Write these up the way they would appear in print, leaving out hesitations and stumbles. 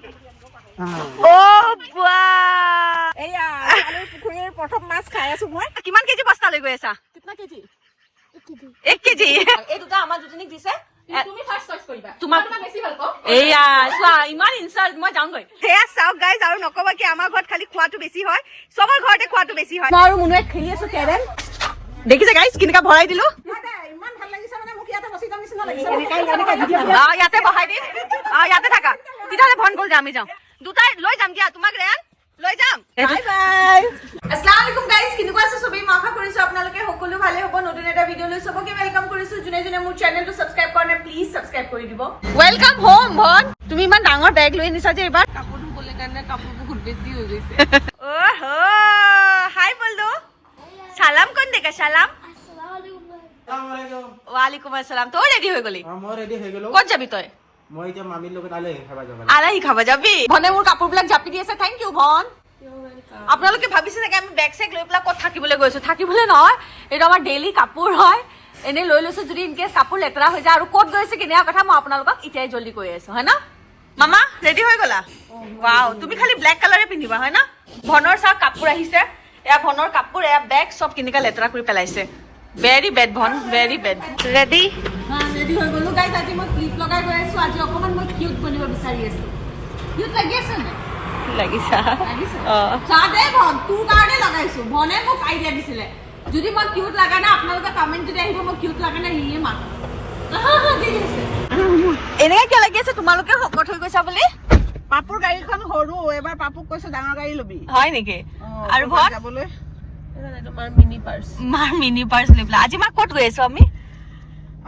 ও বাহ এয়া আলু পুখুৰীৰ প্ৰথম মাছ খাই আছো মই কিমান কেজি বস্তা লৈ গৈ আছা কিমান কেজি 1 কেজি এই দুটা আমাৰ দুজনীক দিছে তুমি ফাৰ্স্ট চইচ কৰিবা তোমাক বেছি ভাল পাও এয়া চোৱা ইমান ইনসাল্ট মই যাওঁগৈ হেয়া চাওক গাইজ আৰু নকবা কি আমাৰ ঘৰত খালি খোৱাটো বেছি হয় সবৰ ঘৰতে খোৱাটো বেছি হয় মই আৰু মুনুৱে খেলি আছো কেৰেম দেখিছে গাইজ কিনকা ভৰাই দিলো ইমান ভাল লাগিছে মানে মোক ইয়াতে বসি যাম নিচিনা লাগিছে ইয়াতে বহাই দিম ইয়াতে থাকা তেতিয়াহ'লে ভন গ'ল আমি যাওঁ দুটাই লৈ যাম দিয়া তোমাক ৰেয়ান লৈ যাম বাই বাই আসসালামু আলাইকুম গাইস কিনুকা আছে সবেই মাখা কৰিছো আপোনালোকে সকলো ভালে হ'ব নতুন এটা ভিডিও লৈ সবকে ওয়েলকাম কৰিছো জুনে জুনে মোৰ চেনেলটো সাবস্ক্ৰাইব কৰা নাই প্লিজ সাবস্ক্ৰাইব কৰি দিব ওয়েলকাম হোম ভন তুমি ইমান ডাঙৰ বেগ লৈ নিছা যে এবাৰ কাপোৰ ধুবলৈ কাৰণে কাপোৰ বহুত বেছি হৈ গৈছে ওহো হাই বল দো সালাম কোন দেগা সালাম আসসালামু আলাইকুম ওয়ালাইকুম আসসালাম তো রেডি হৈ গলি মই রেডি হৈ গলো ক'ত যাবি তই মই এতিয়া মামিৰ লগত আলহী খাবা যাবি ভনে মোৰ কাপোৰবিলাক জাপি দি আছে থ্যাংক ইউ ভন আপোনালোকে ভাবিছে যে আমি বেগ চেক লৈ পেলা ক'ত থাকিবলৈ গৈছো থাকিবলৈ নহয় এটা আমাৰ ডেইলি কাপোৰ হয় এনে লৈ লৈছো যদি ইন কেস কাপোৰ লেতেৰা হৈ যায় আৰু ক'ত গৈছে কিনিয়া কথা মই আপোনালোকক ইতিয়াই জলদি কৈ আছো হয় না মামা ৰেডি হৈ গলা ওয়াও তুমি খালি ব্ল্যাক কালাৰে পিন্ধিবা হয় না ভনৰ সব কাপোৰ আহিছে এয়া ভনৰ কাপোৰ এয়া বেগ সব কিনিকা লেতেৰা কৰি পেলাইছে ভেরি বেড ভন ভেরি বেড রেডি হ্যাঁ রেডি হৈ গলো গাইস আজি মই ক্লিপ লগাই গৈ আছো আজি অকমান মই কিউট বনিব বিচাৰি আছো কিউট লাগি আছে না লাগিছা চা দে ভন তোৰ কাৰণে লগাইছো ভনে মোক আইডিয়া দিছিলে যদি মই কিউট লাগা না আপোনালোকে কমেন্ট যদি আহিব মই কিউট লাগা না হিয়ে মান ঠিক আছে এনেকে কি লাগি আছে তোমালোকে হকট হৈ গৈছা বুলি পাপুৰ গাড়ীখন সৰু এবাৰ পাপুক কৈছে ডাঙৰ গাড়ী লবি হয় নেকি আৰু ভন যাবলৈ মাৰ মিনি পাৰ্স লেবলা আজি মা ক'ত গৈ আছো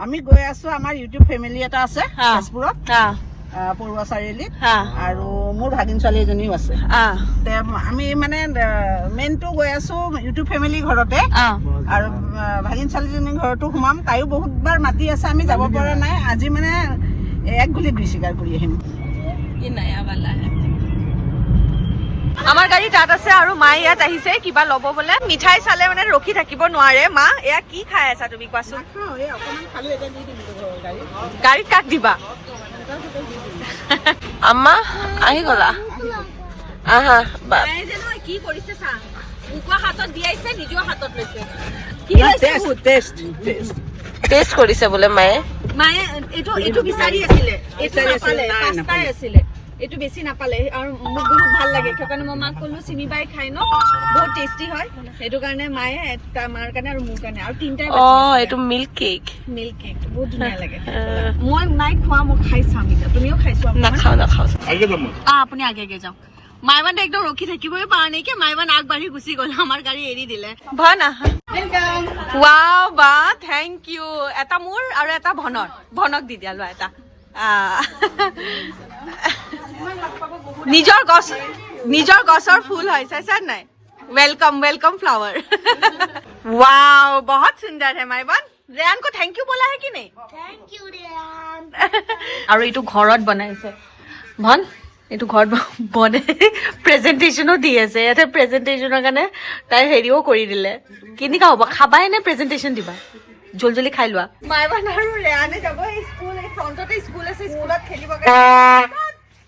আমি গৈ আছো আমাৰ ইউটিউব ফেমিলি এটা আছে তেজপুৰত পৰুৱা চাৰিআলিত আৰু মোৰ ভাগিন ছোৱালী এজনীও আছে আমি মানে মেইনটো গৈ আছো ইউটিউব ফেমিলি ঘৰতে আৰু ভাগিন ছোৱালীজনীৰ ঘৰতো সোমাম তাইও বহুতবাৰ মাতি আছে আমি যাব পৰা নাই আজি মানে এক গুলিত দুই শিকাৰ কৰি আহিম কি নয়া वाला है আমাৰ গাড়ী তাত আছে আৰু মাই ইয়াত আহিছে কিবা লব বলে মিঠাই চালে মানে ৰখি থাকিব নোৱাৰে মা এয়া কি খাই আছা তুমি কোৱাচোন গাড়ীত কাক দিবা আম্মা আহি গলা আহা কি কৰিছে চা উকা হাতত দিয়াইছে নিজৰ হাতত লৈছে কি টেষ্ট কৰিছে বোলে মায়ে এইটো বিচাৰি আছিলে এইটো নাপালে পাঁচটাই আছিলে এটো বেছি নাপালে আৰু মোক বহুত ভাল লাগে কাৰণ মই মাক কলো চিনি বাই খাই ন বহুত টেস্টি হয় এটো কাৰণে মায়ে এটা মাৰ কাৰণে আৰু মোৰ কাৰণে আৰু তিনটা এটো মিল্ক কেক বহুত ধুনীয়া লাগে মই নাই খোৱা মই খাই চাম এটা তুমিও খাইছো না খাও আগে যাম আপুনি আগে যাওক মাইবান একদম ৰখি থাকিবই পাৰা নাই কি মাইবান আগবাঢ়ি গুচি গ'ল আমাৰ গাড়ী এৰি দিলে ভানা ওয়েলকাম ওয়াও বা থ্যাংক ইউ এটা মোৰ আৰু এটা ভনক দি দিয়া লো এটা নিজৰ গছৰ ফুল হয় চাইছা নাই वेलकम फ्लावर वाओ बहुत सुंदर है माइबन रेयान को थैंक यू बोला है कि नहीं थैंक यू रेयान আৰু এটো ঘৰত বনাইছে ভন এটো ঘৰত বনে প্ৰেজেন্টেশনো দি আছে এতে প্ৰেজেন্টেশনৰ কাৰণে তাই হেৰিও কৰি দিলে কিনিকা হ'ব খাবাই নে প্ৰেজেন্টেশন দিবা জলজলি খাই লোৱা মাইবন আৰু ৰেয়ানে যাব স্কুল এই ফ্ৰন্টতে স্কুল আছে স্কুলত খেলিব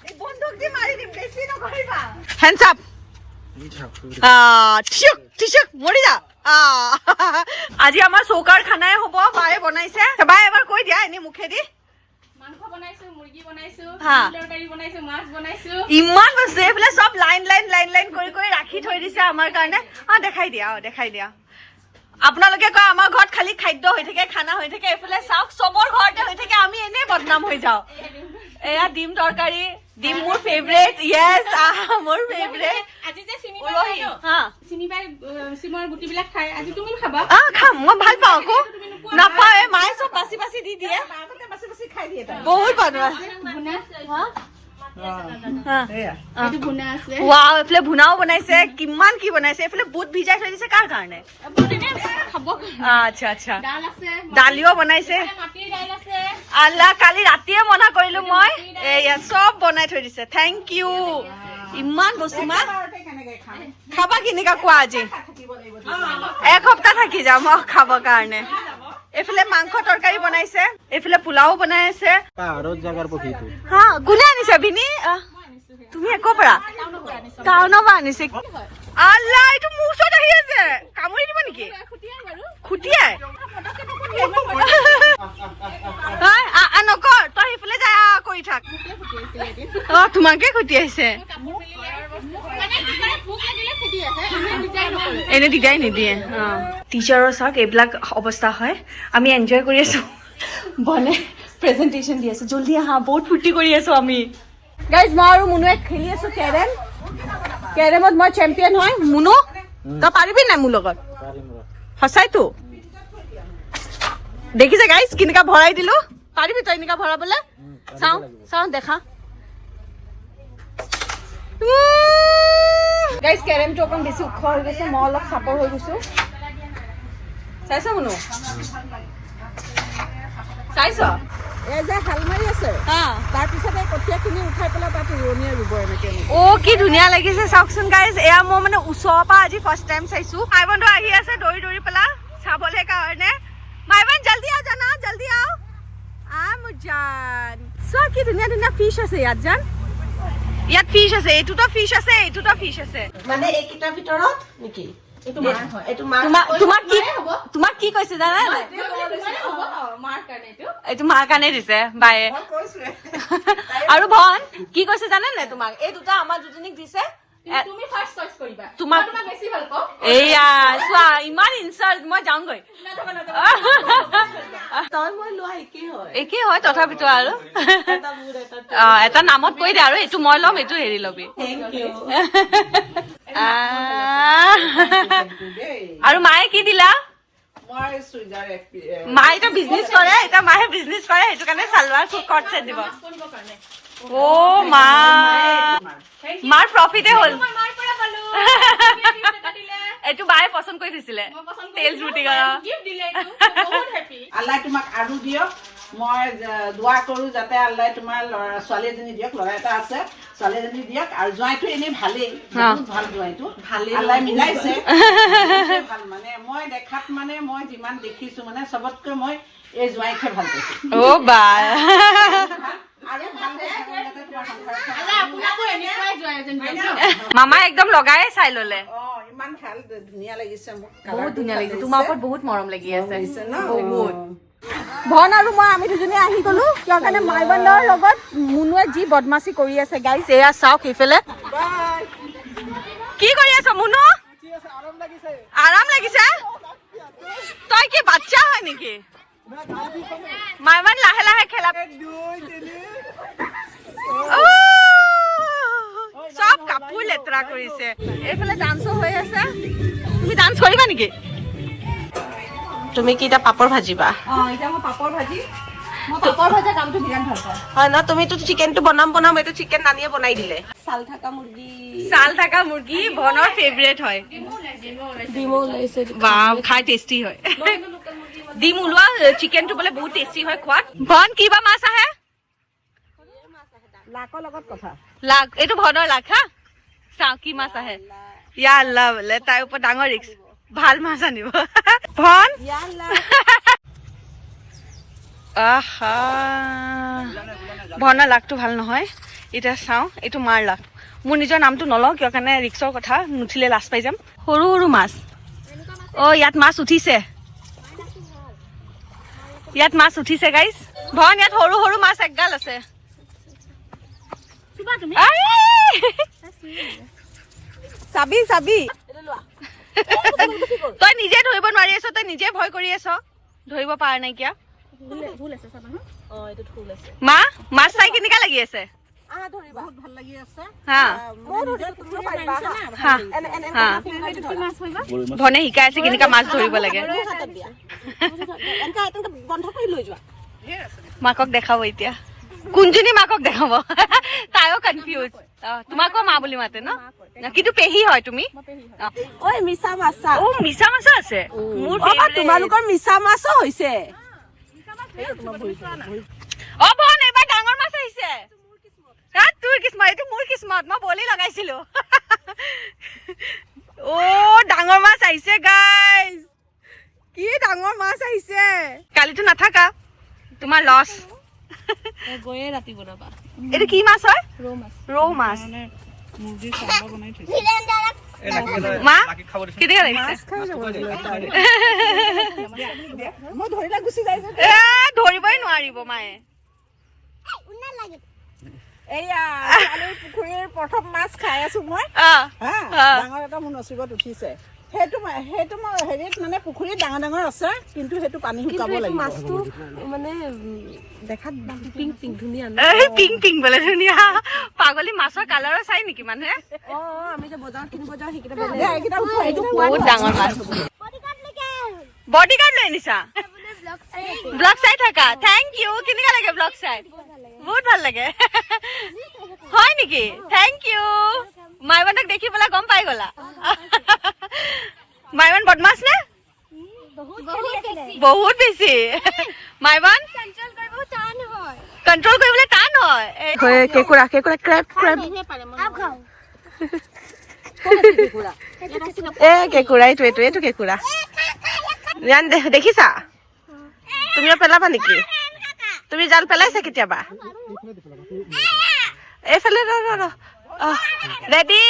এই বন্ধুক দি মাৰি দিম বেছি নকৰিবা হ্যান্ডস আপ টিশক মৰি যা আজি আমাৰ চৌকাৰ খানাই হ'ব বায়ে বনাইছে বায়ে এবাৰ কৈ দিয়া এনে মুখে দি মাংস বনাইছো মুৰ্গী বনাইছো তৰকাৰী বনাইছো মাছ বনাইছো ইমান বস্তু এফালে সব লাইন কৰি ৰাখি থৈ দিছে আমাৰ কাৰণে দেখাই দিয়া আপোনালোকে কয় আমাৰ ঘৰত খালি খাদ্য হৈ থাকে খানা হৈ থাকে এফালে চাওক সবৰ ঘৰতে হৈ থাকে আমি এনে বদনাম হৈ যাও এয়া ডিম তৰকাৰী ডিম মোৰ ফেভাৰিট ইয়েস মোৰ ফেভাৰিট আজি যে চিনি বাই সিমৰ গুটি বিলাক খাই আজি তুমি খাবা খাম মই ভাল পাওঁ কো নাপায় মায়ে সব বাছি দি দিয়ে বাছি খাই দিয়ে বহুত বনোৱা এটো বুনা আছে ওয়াও এফলে ভুনাও বনাইছে কিমান কি বনাইছে এফলে বুট ভিজাই থৈ দিছে কাৰ কাৰণে খাব আচ্ছা ডাল আছে ডালিও বনাইছে মাটিৰ ডাল আছে আল্লাহ কালি ৰাতিয়ে মনা কৰিলো মই এয়া সব বনাই থৈ দিছে থ্যাংক ইউ ইমান বস্তু মা খাবা কিনিকা কোৱা আজি এক সপ্তাহ থাকি যাম খাব কাৰণে এফালে মাংস তৰকাৰী বনাইছে এফালে পোলাও বনাইছে পাহাৰৰ জাগাৰ পখিটো কোনে আনিছে ভিনি তুমি একো পৰা টাউনৰ পৰা আনিছে আল্লাহ এইটো মোৰ ওচৰত আহি আছে কামুৰি দিব নেকি খুটিয়াই নকৰ তই সিফালে যাই কৰি থাক তোমাকে খুটিয়াইছে এনে দিগদাৰি নিদিয়ে টিচাৰৰ চাওক এইবিলাক অৱস্থা হয় আমি এনজয় কৰি আছো বনে প্ৰেজেন্টেশ্যন দি আছো জলদি আহা বহুত ফূৰ্তি কৰি আছো আমি গাইজ মই আৰু মুনুৱে খেলি আছো কেৰেমত মই চেম্পিয়ন হয় মুনু তই পাৰিবি নাই মোৰ লগত সঁচাইতো দেখিছে গাইজ কেনেকা ভৰাই দিলো পাৰিবি তই এনেকা ভৰাবলে চাওঁ দেখা গাইজ কেৰেমটো অকণ বেছি ওখ হৈ গৈছে মই অলপ চাপৰ হৈ গৈছো চাইছ মুনু চাইছ এই যে হাল মাৰি আছে তাৰপিছত এই কঠীয়াখিনি উঠাই পেলাই তাত ৰোৱনীয়ে ৰুব এনেকে কি ধুনীয়া লাগিছে চাওকচোন গাইজ এয়া মই মানে ওচৰৰ পৰা আজি ফাৰ্ষ্ট টাইম চাইছো ভাই বন্ধু আহি আছে দৌৰি পেলাই চাবলৈ কাৰণে ভাই বন্ধু জল্দি আও জানা জল্দি আও মুজান চোৱা কি ধুনীয়া ধুনীয়া ফিছ আছে ইয়াত জান ইয়াত ফিছ আছে এইটোতো ফিছ আছে এইটোতো ফিছ আছে মানে এইকেইটাৰ ভিতৰত নেকি তোমাক কি কৈছে জানা এইটো মাৰ কাৰণে দিছে বায়ে আৰু ভন কি কৈছে জানে নাই তোমাক এই দুটা আমাৰ দুজনীক দিছে এয়া চোৱা ইমান ইনচাল্ট মই যাওঁগৈ একেই হয় তথাপিতো আৰু এটা নামত কৈ দে আৰু এইটো মই ল'ম এইটো হেৰি ল'বি আৰু মায়ে কি দিলা মায়ে এতিয়া বিজনেছ কৰে এতিয়া মায়ে বিজনেছ কৰে সেইটো কাৰণে চালৱাৰ কট ছেট দিব মা মাৰ প্ৰফিটে হ'ল এইটো বায়ে পচন্দ কৰি দিছিলে তেল ৰুটি আল্লাহ তোমাক আৰু দিয়ক মই দোৱা কৰো যাতে আল্লাহ তোমাৰ ছোৱালী এজনী দিয়ক ল'ৰা এটা আছে ছোৱালী এজনী দিয়ক আৰু জোঁৱাইটো এনেই ভালেই বহুত ভাল জোঁৱাইটো আল্লাহ মিলাইছে ভাল মানে মই দেখাত মানে মই যিমান দেখিছো মানে চবতকৈ মই এই জোঁৱাইকে ভাল পাইছো বা মামা একদম লগাই চাই ললে ইমান ভাল ধুনীয়া লাগিছে মোক বহুত ধুনীয়া লাগিছে তোমাৰ ওপৰত বহুত মৰম লাগি আছে বহুত ভন আৰু মই আমি দুজনী আহি গলো কিয় কাৰণে মাইবন্দৰ লগত মুনুৱে যি বদমাছি কৰি আছে গাইছ এয়া চাওক সেইফালে কি কৰি আছ মুনু আৰাম লাগিছে তই কি বাচ্চা হয় নেকি মাইবন লাহে লাহে খেলা সব কাপোৰ লেতেৰা কৰিছে এইফালে ডান্সো হৈ আছে তুমি ডান্স কৰিবা নেকি তুমি কি এটা পাপৰ ভাজিবা এতিয়া মই পাপৰ ভাজি মই পাপৰ ভাজা কামটো বিৰাট ভাল পাওঁ হয় ন তুমিতো চিকেনটো বনাম এইটো চিকেন নানিয়ে বনাই দিলে চাল থাকা মুৰ্গী ভনৰ ফেভৰেট হয় বাহ খাই টেষ্টি হয় ডিম ওলোৱা চিকেনটো বোলে বহুত টেষ্টি হয় খোৱাত ভন কিবা মাছ আহে লাকৰ লগত কথা লাগ এইটো ভনৰ লাগ হা চাওঁ কি মাছ আহে ইয়া আল্লাহ বোলে তাৰ ওপৰত ডাঙৰ ৰিক্স ভাল মাছ আনিব ভন আহা ভনৰ লাগটো ভাল নহয় এতিয়া চাওঁ এইটো মাৰ লাগ মোৰ নিজৰ নামটো নলওঁ কিয় কাৰণে ৰিক্সৰ কথা নুঠিলে লাজ পাই যাম সৰু সৰু মাছ ইয়াত মাছ উঠিছে গাইজ ভন ইয়াত সৰু সৰু মাছ একগাল আছে চাবি তই নিজে ধৰিব নোৱাৰি আছ তই নিজে ভয় কৰি আছ ধৰিব পাৰা নাই কিয়া মাছ চাই কেনেকা লাগি আছে ভনে শিকাই আছে কেনেকা মাছ ধৰিব লাগে মাকক দেখাব এতিয়া কোনজনী মাকক দেখাব তাইও কনফিউজ তোমাকো মা বুলি মাতে ন কিন্তু পেহী হয় তুমি মিছা মাছ মিছা মাছো আছে তোমালোকৰ মিছা মাছো হৈছে ভন এইবাৰ ডাঙৰ মাছ আহিছে তোৰ কিসমত এইটো মোৰ কিসমত মই বলি লগাইছিলো ডাঙৰ মাছ আহিছে গাইজ কি ডাঙৰ মাছ আহিছে কালিতো নাথাকা তোমাৰ লছ গৈয়ে ৰাতি বনাবা এইটো কি মাছ হয়? ৰৌ মাছ। মা কেনেকুৱা লাগিছে? ধৰিবই নোৱাৰিব মায়ে। এয়া পুখুৰীৰ প্ৰথম মাছ খাই আছো মই। ডাঙৰ এটা মোৰ নচিবত উঠিছে। সেইটো মই হেৰিত মানে পুখুৰীত ডাঙৰ ডাঙৰ আছে, কিন্তু সেইটো পানী শুকাব লাগিব। মাছটো মানে দেখাত পিংক পিংক ধুনীয়া। পিংক পিংক বোলে ধুনীয়া। পাগলী মাছৰ কালাৰো চাই নেকি মানুহে? আমি যে বজাৰত কিনিব যাওঁ সেইকেইটা বহুত ডাঙৰ মাছ। বডিগাৰ্ড লৈ আনিছা? ব্লগ চাই থাকা? Thank you. কেনেকুৱা লাগে ব্লগ চাই? বহুত ভাল লাগে। হয় নেকি? Thank U. মাইবানক দেখি পেলাই গম পাই গলা? মাইবান বদমাছ নে? বহুত বেছি। মাইবান কন্ট্ৰল কৰিবলৈ টান হয়। কেঁকুৰা কেঁকুৰা ক্ৰেব ক্ৰেব। কেঁকুৰা এইটো কেঁকুৰা। দেখিছা? তুমিও পেলাবা নেকি? তুমি জাল পেলাইছা কেতিয়াবা? এইফালে ৰেডি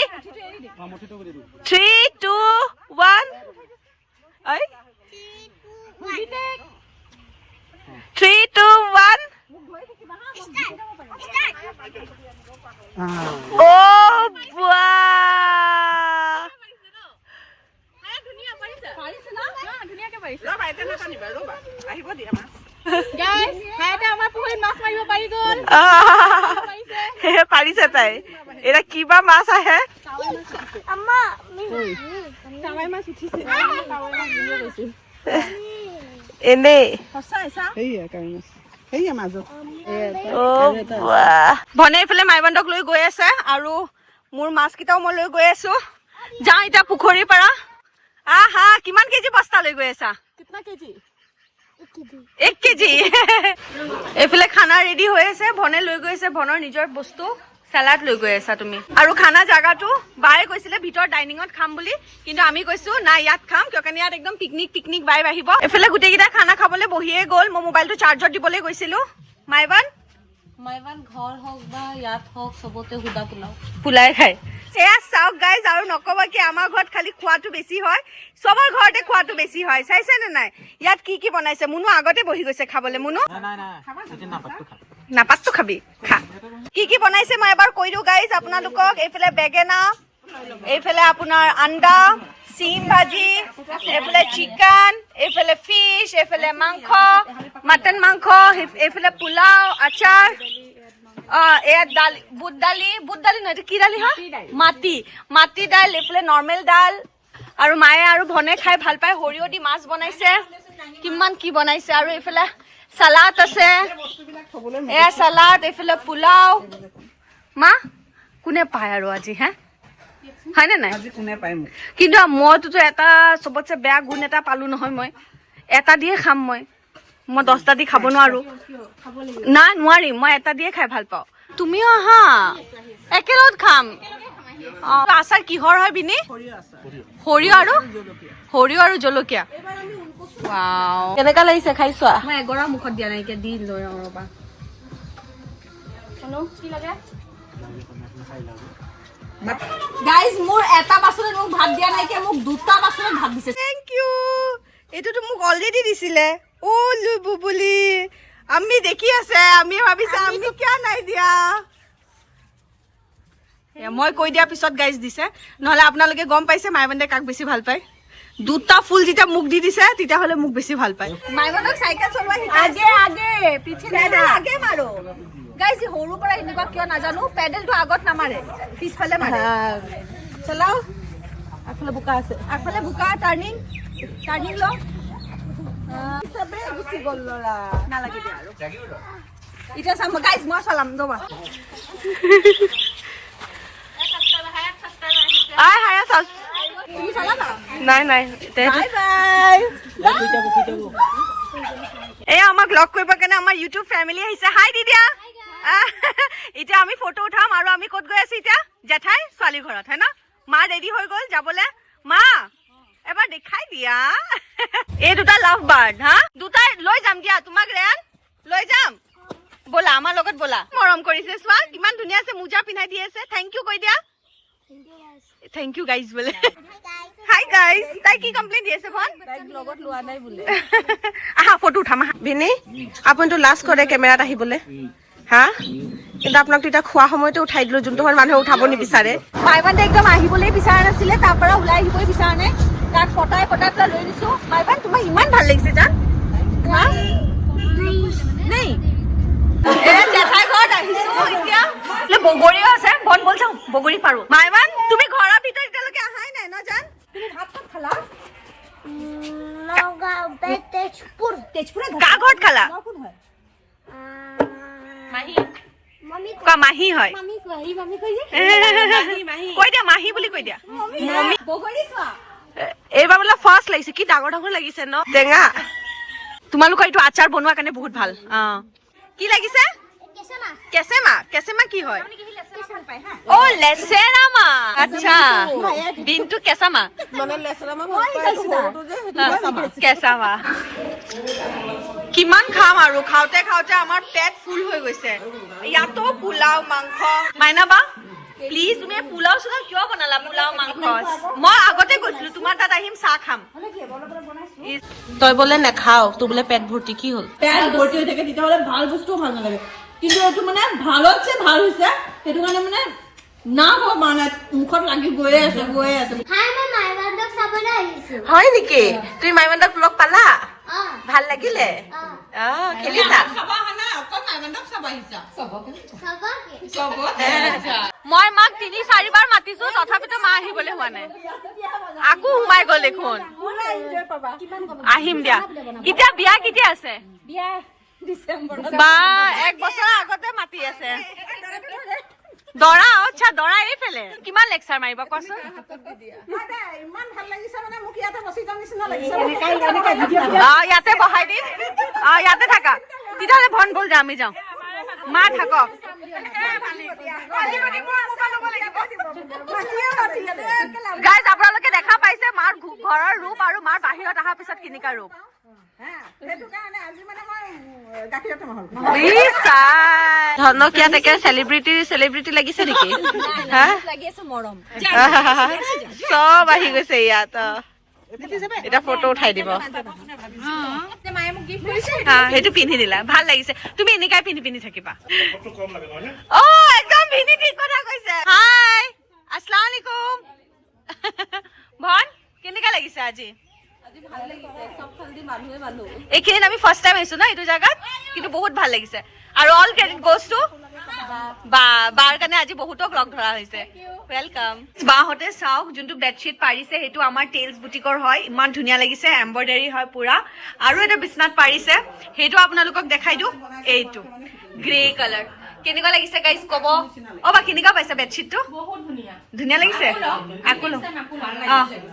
3 2 1 3 2 1 অ বুৱা পাৰিছে তাই। এতিয়া কিবা মাছ আহে। এনেই ভনে এইফালে মাইবন্দক লৈ গৈ আছে আৰু মোৰ মাছ কেইটাও মই লৈ গৈ আছো। যাওঁ এতিয়া পুখুৰীৰ পৰা। আহা কিমান কেজি বস্তা লৈ গৈ আছা? 1 কেজি। এইফালে খানা ৰেডি হৈ আছে। ভনে লৈ গৈ আছে ভনৰ নিজৰ বস্তু। সালাড লৈ গৈ আছা তুমি। আৰু খানা জাগাটো বায়ে কৈছিলে ভিতৰ ডাইনিঙত খাম বুলি, কিন্তু আমি কৈছো নাই ইয়াত খাম, কিয় ইয়াত একদম পিকনিক ভাইব আহিব। এইফালে গোটেইকেইটা খানা খাবলৈ বহিয়ে গ'ল। মই মোবাইলটো চাৰ্জত দিবলৈ গৈছিলো। মাইবান ঘৰ হওক বা ইয়াত হওক চবতে সুদা পোলাই খায়। এয়া চাওক গাইজ, আৰু নকবা কি আমাৰ ঘৰত খালি খোৱাটো বেছি হয়। চবৰ ঘৰতে খোৱাটো বেছি হয়। চাইছে নে নাই? ইয়াত কি কি বনাইছে? মুনু আগতে বহি গৈছে খাবলৈ। মুনু নাপাতটো খাবি খা। কি কি বনাইছে মই এবাৰ কৈ দিওঁ গাইজ আপোনালোকক। এইফালে বেঙেনা, এইফালে আপোনাৰ আন্দা, চিম ভাজি, এইফালে চিকেন, এইফালে ফিছ, এইফালে মাংস, মটন মাংস, এইফালে পোলাও, আচাৰ, এয়া দালি, বুট দালি নহয়, এইটো কি দালি হয়? মাটি দাইল, এইফালে নৰ্মেল দাল। আৰু মায়ে আৰু ভনে খাই ভাল পায়। সৰিয়হ দি মাছ বনাইছে, কিমান কি বনাইছে। আৰু এইফালে সালাড আছে, এয়া সালাড, এইফালে পোলাও। মা কোনে পায় আৰু আজি হা হয় নে নাই? কিন্তু মইতো এটা চবতছে বেয়া গুণ এটা পালো নহয়। মই এটা দিয়ে খাম। মই 10টা দি খাব নোৱাৰো। না নোৱাৰিম। মই এটা দিয়ে খাই ভাল পাওঁ। তুমিও আহা একেলগত খাম। আচাৰ কিহৰ হয় বিনি? সৰিয়হ আৰু জলকীয়া। কেনেকা লাগিছে খাই চোৱা? মই এগৰা মুখত দিয়া নাই, এতিয়া দি লৈ ৰবা। কি লাগে গাইজ? মোৰ এটা বাচনত মোক ভাত দিয়া নাইকিয়া, মোক 2টা বাচনত ভাত দিছে। Thank you. এইটোতো মোক অলৰেডি দিছিলে। অ বুবুলি আমি দেখি আছে, আমি ভাবিছে আমি কিয় নাই দিয়া। মই কৈ দিয়া পিছত গাইজ দিছে, নহলে আপোনালোকে গম পাইছে মাইবন্দে কাক বেছি ভাল পায়। 2টা ফুল যেতিয়া মোক দি দিছে তেতিয়াহলে মোক বেছি ভাল পায়। মাইবন্দক চাইকেল চলোৱা আগে মাৰো গাইজ। সৰুৰ পৰা এনেকুৱা কিয় নাজানো, পেডেলটো আগত নামাৰে, পিছফালে মাৰে। চলাও। আগফালে বোকা আছে, আগফালে বোকা। টাৰ্ণিং ল। চবে গুচি গ'ল ল'ৰা। নালাগে দিয়া আৰু এতিয়া চাম গাইজ। মই চলাম ৰবা। নাই এয়া আমাক লগ কৰিব কাৰণে আমাৰ ইউটিউব ফেমিলি আহিছে। হাই দি দিয়া। এতিয়া আমি ফটো উঠাম। আৰু আমি ক'ত গৈ আছো এতিয়া? জেঠাই ছোৱালী ঘৰত হয় ন? মা ৰেডি হৈ গ'ল যাবলে। মা এবাৰ দেখাই দিয়া। এই 2টা লাভ বাৰ্ড। হা 2টা লৈ যাম দিয়া তোমাক। ৰেয়ান লৈ যাম। ব'লা আমাৰ লগত ব'লা মৰম কৰিছে চোৱা কিমান ধুনীয়া আছে মোজা পিন্ধাই দি আছে থেংক ইউ কৈ দিয়া থেংক ইউ গাইজ বোলে হাই গাইজ তাই কি কমপ্লেইন দি আছে ভন লগত লোৱা নাই বোলে আহা ফটো উঠাম আহা ভিনি আপুনিতো লাষ্ট কৰে কেমেৰাত আহিবলৈ হা কিন্তু আপোনাক তো এতিয়া খোৱা সময়তে উঠাই দিলো যোনটো সময়ত মানুহে উঠাব নিবিচাৰে মাইবানটো একদম আহিবলৈ বিচৰা নাছিলে তাৰ পৰা ওলাই আহিবই বিচৰা নাই তাক পটাই পটাই পেলাই লৈ দিছো মাইবান তোমাক ইমান ভাল লাগিছে জান হা নাই জেঠাই ঘৰত আহিছো এতিয়া বগৰীও আছে বন বল যাওঁ বগৰী পাৰো মাইবান তুমি ঘৰৰ ভিতৰত এতিয়ালৈকে আহাই নাই ন জান তুমি ভাত চাত খালা তেজপুৰত কাৰ ঘৰত খালা কোন হয় মাহী হয় কৈ দিয়া মাহী বুলি কৈ দিয়া বগৰী চোৱা এইবাৰ বোলে ফাৰ্ষ্ট লাগিছে কি ডাঙৰ ডাঙৰ লাগিছে ন টেঙা তোমালোকৰ এইটো আচাৰ বনোৱাৰ কাৰণে বহুত ভাল কি লাগিছে কেঁচেমা কি হয় অ লেচেৰা মা আচ্ছা বিনটো কেঁচা মা কেঁচা মা কিমান খাম আৰু খাওঁতে খাওঁতে আমাৰ পেট ফুল হৈ গৈছে ইয়াতো পোলাও মাংস মাইনা বা প্লিজ তুমি পোলাও চোলাও কিয় বনালা পোলাও মাংস মই আগতে গৈছিলো তোমাৰ তাত আহিম চাহ খাম তই বোলে নেখাও তোৰ বোলে পেট ভৰ্তি কি হ'ল পেট ভৰ্তি হৈ থাকে তেতিয়াহ'লে ভাল বস্তুও ভাল নালাগে কিন্তু এইটো মানে ভালত যে ভাল হৈছে সেইটো কাৰণে মানে না মানে মুখত লাগি গৈয়ে আছে হয় নেকি তুমি মাইমণ্ডক লগ পালা ভাল লাগিলে খেলিছা মই মাক 3-4 বাৰ মাতিছো তথাপিতো মা আহিবলৈ হোৱা নাই আকৌ সোমাই গ'ল দেখোন আহিম দিয়া এতিয়া বিয়া কেতিয়া আছে বা 1 বছৰ আগতে মাতি আছে দৰা আচ্ছা দৰা এইফালে কিমান লেকচাৰ মাৰিব কোৱাচোন ইমান ভাল লাগিছে মানে মোক ইয়াতে বসি যাম নিচিনা লাগিছে ইয়াতে বহাই দিম ইয়াতে থাকা তেতিয়াহ'লে ভন বল যা আমি যাওঁ মা থাকক গাইজ আপোনালোকে দেখা পাইছে মাৰ ঘৰৰ ৰূপ আৰু মাৰ বাহিৰত অহাৰ পিছত কেনেকা ৰূপ ধনক ইয়াত একে চেলিব্ৰিটি লাগিছে নেকি চব আহি গৈছে ইয়াত এটা ফটো উঠাই দিব সেইটো পিন্ধি দিলা ভাল লাগিছে তুমি এনেকাই পিন্ধি থাকিবা অ একদম ভিনি ঠিক কথা কৈছে হাই আসসালামু আলাইকুম ভন কেনেকা লাগিছে আজি এইখিনিত আমি ফাৰ্ষ্ট টাইম আহিছো ন এইটো জাগাত কিন্তু বহুত ভাল লাগিছে আৰু অল ক্ৰেডিট গোজ টু বাৰ কাৰণে আজি বহুতক লগ ধৰা হৈছে ৱেলকাম বাহঁতে চাওক যোনটো বেডশ্বীট পাৰিছে সেইটো আমাৰ টেইলছ বুটিকৰ হয় ইমান ধুনীয়া লাগিছে এম্ব্ৰইডাৰী হয় পুৰা আৰু এটা বিছনাত পাৰিছে সেইটো আপোনালোকক দেখাই দিওঁ এইটো গ্ৰে কালাৰ কেনেকুৱা লাগিছে গাইজ ক'ব বা কেনেকুৱা পাইছে বেডশ্বীটটো ধুনীয়া লাগিছে আকৌ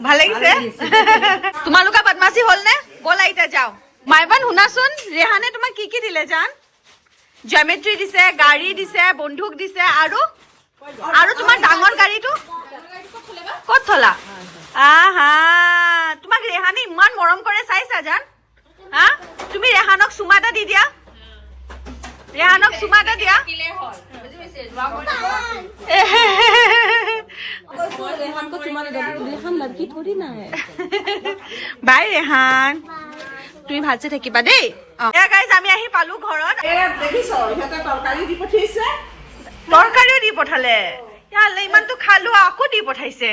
ভাল লাগিছে তোমালোকৰ বদমাচি হ'ল নে ব'লা এতিয়া যাওঁ মাইবান শুনাচোন ৰেহানে তোমাক কি দিলে জান জমেট্ৰি দিছে গাড়ী দিছে বন্দুক দিছে আৰু তোমাৰ ডাঙৰ গাড়ীটো ক'ত থলা আহা তোমাক ৰেহানে ইমান মৰম কৰে চাইছা জান হা তুমি ৰেহানক চুমা এটা দি দিয়া ৰেহানক চুমা এটা দিয়া বাই ৰেহান তুমি ভালছে থাকিবা দেই গাইজ আমি আহি পালো ঘৰত তৰকাৰীও দি পঠালে ইমানটো খালো আকৌ দি পঠাইছে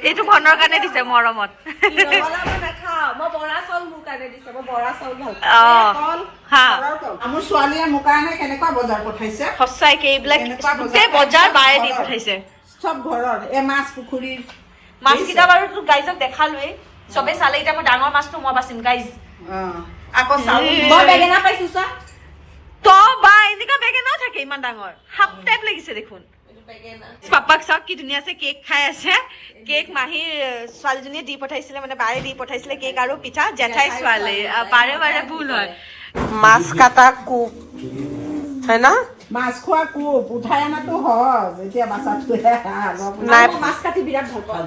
এইটো ভনৰ কাৰণে দিছে মৰমত মোৰ ছোৱালীয়ে মোৰ কাৰণে কেনেকুৱা বজাৰ পঠাইছে সঁচাইকে এইবিলাক গোটেই বজাৰ বাৰে দি পঠাইছে চব ঘৰৰ এই মাছ পুখুৰীৰ মাছকেইটা বাৰু তোৰ গাইজক দেখালোৱে চবে চালে এতিয়া মই ডাঙৰ মাছটো মই বাচিম গাইজ আকৌ বেঙেনা পাইছো চা বা এনেকুৱা বেঙেনাও থাকে ইমান ডাঙৰ হাফ টাইপ লাগিছে দেখোন পাপাক চাওক কি ধুনীয়া আছে কেক খাই আছে কেক মাহীৰ ছোৱালীজনীয়ে দি পঠাইছিলে মানে বাৰে দি পঠাইছিলে কেক আৰু পিঠা জেঠাই ছোৱালী বাৰে বাৰে ভুল হয় মাছ কাটা কোপ হয় ন মাছ খোৱা কোপ উঠাই অনাটো সহজ এতিয়া বাচাটো নাই মাছ কাটি বিৰাট ভাল পাওঁ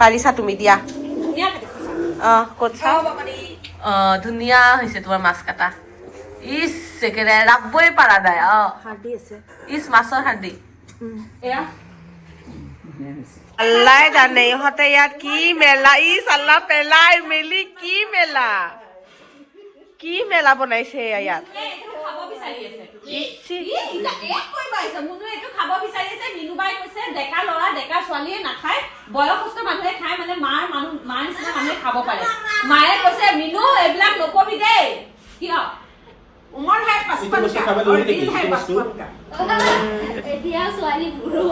পাৰিছা তুমি দিয়া ক'ত ধুনীয়া হৈছে তোমাৰ মাছ কাটা ইচ একেবাৰে ৰাখবই পাৰা নাই হাৰ্ডি আছে ইচ মাছৰ হাৰ্ডি আল্লাই জানে ইহঁতে ইয়াত কি মেলা ইচ আল্লাহ পেলাই মেলি কি মেলা বনাইছে ইয়াত বয়সস্থ মানুহে খায় মানে মাৰ নিচিনা মানুহে খাব পাৰে মায়ে কৈছে মিনু এইবিলাক নকবি দেই কিয় उमर है 55 का और दिल है 55 का এতিয়া ছোৱালী বুঢ়ো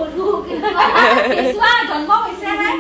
জন্ম হৈছে হে